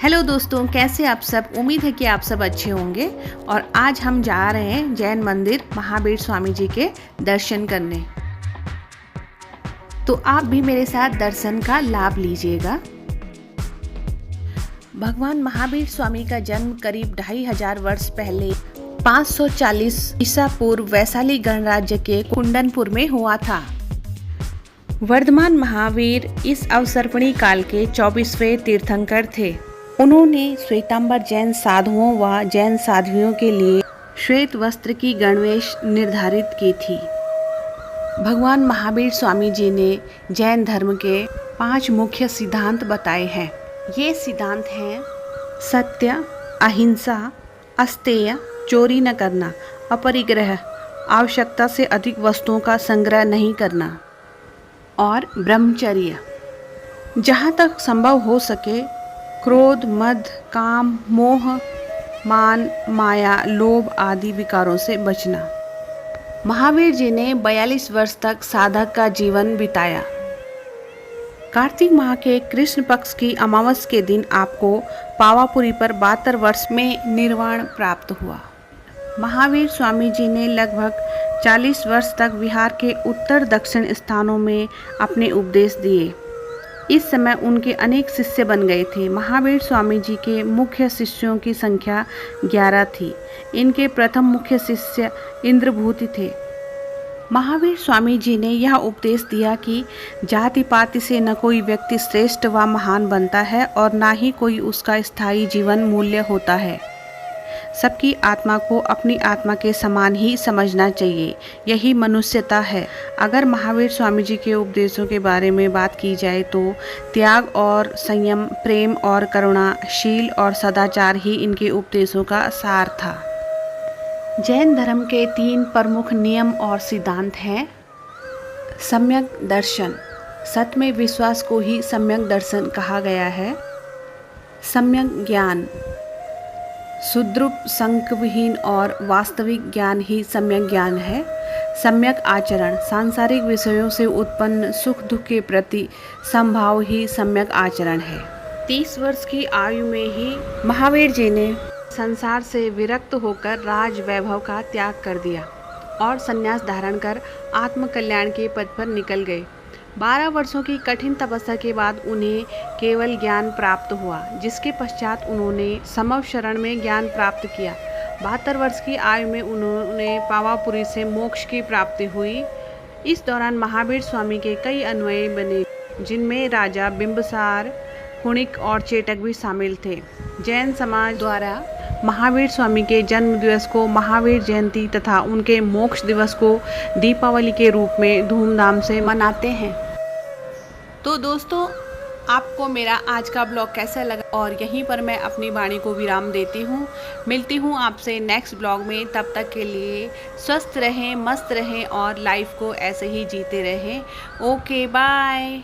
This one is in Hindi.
हेलो दोस्तों, कैसे आप सब। उम्मीद है कि आप सब अच्छे होंगे। और आज हम जा रहे हैं जैन मंदिर महावीर स्वामी जी के दर्शन करने। तो आप भी मेरे साथ दर्शन का लाभ लीजिएगा। भगवान महावीर स्वामी का जन्म करीब 2500 वर्ष पहले 540 ईसा पूर्व वैशाली गणराज्य के कुंडनपुर में हुआ था। वर्धमान महावीर इस अवसर्पणी काल के 24वें तीर्थंकर थे। उन्होंने श्वेतांबर जैन साधुओं व जैन साध्वियों के लिए श्वेत वस्त्र की गणवेश निर्धारित की थी। भगवान महावीर स्वामी जी ने जैन धर्म के 5 मुख्य सिद्धांत बताए हैं। ये सिद्धांत हैं सत्य, अहिंसा, अस्तेय, चोरी न करना, अपरिग्रह, आवश्यकता से अधिक वस्तुओं का संग्रह नहीं करना और ब्रह्मचर्य। जहाँ तक संभव हो सके क्रोध, मद, काम, मोह, मान, माया, लोभ आदि विकारों से बचना। महावीर जी ने 42 वर्ष तक साधक का जीवन बिताया। कार्तिक माह के कृष्ण पक्ष की अमावस के दिन आपको पावापुरी पर 72 वर्ष में निर्वाण प्राप्त हुआ। महावीर स्वामी जी ने लगभग 40 वर्ष तक बिहार के उत्तर दक्षिण स्थानों में अपने उपदेश दिए। इस समय उनके अनेक शिष्य बन गए थे। महावीर स्वामी जी के मुख्य शिष्यों की संख्या 11 थी। इनके प्रथम मुख्य शिष्य इंद्रभूति थे। महावीर स्वामी जी ने यह उपदेश दिया कि जाति पाति से न कोई व्यक्ति श्रेष्ठ व महान बनता है और न ही कोई उसका स्थायी जीवन मूल्य होता है। सबकी आत्मा को अपनी आत्मा के समान ही समझना चाहिए, यही मनुष्यता है। अगर महावीर स्वामी जी के उपदेशों के बारे में बात की जाए तो त्याग और संयम, प्रेम और करुणा, शील और सदाचार ही इनके उपदेशों का सार था। जैन धर्म के 3 प्रमुख नियम और सिद्धांत हैं। सम्यक दर्शन, सत्य में विश्वास को ही सम्यक दर्शन कहा गया है। सम्यक ज्ञान, सुद्रूप, संकविहीन और वास्तविक ज्ञान ही सम्यक ज्ञान है। सम्यक आचरण, सांसारिक विषयों से उत्पन्न सुख दुख के प्रति समभाव ही सम्यक आचरण है। 30 वर्ष की आयु में ही महावीर जी ने संसार से विरक्त होकर राज वैभव का त्याग कर दिया और संन्यास धारण कर आत्मकल्याण के पद पर निकल गए। 12 वर्षों की कठिन तपस्या के बाद उन्हें केवल ज्ञान प्राप्त हुआ, जिसके पश्चात उन्होंने समव शरण में ज्ञान प्राप्त किया। 72 वर्ष की आयु में उन्होंने पावापुरी से मोक्ष की प्राप्ति हुई। इस दौरान महावीर स्वामी के कई अन्वयी बने, जिनमें राजा बिंबिसार, हुणिक और चेटक भी शामिल थे। जैन समाज द्वारा महावीर स्वामी के जन्म दिवस को महावीर जयंती तथा उनके मोक्ष दिवस को दीपावली के रूप में धूमधाम से मनाते हैं। तो दोस्तों, आपको मेरा आज का ब्लॉग कैसा लगा, और यहीं पर मैं अपनी वाणी को विराम देती हूँ। मिलती हूँ आपसे नेक्स्ट ब्लॉग में। तब तक के लिए स्वस्थ रहें, मस्त रहें और लाइफ को ऐसे ही जीते रहें। Okay, bye.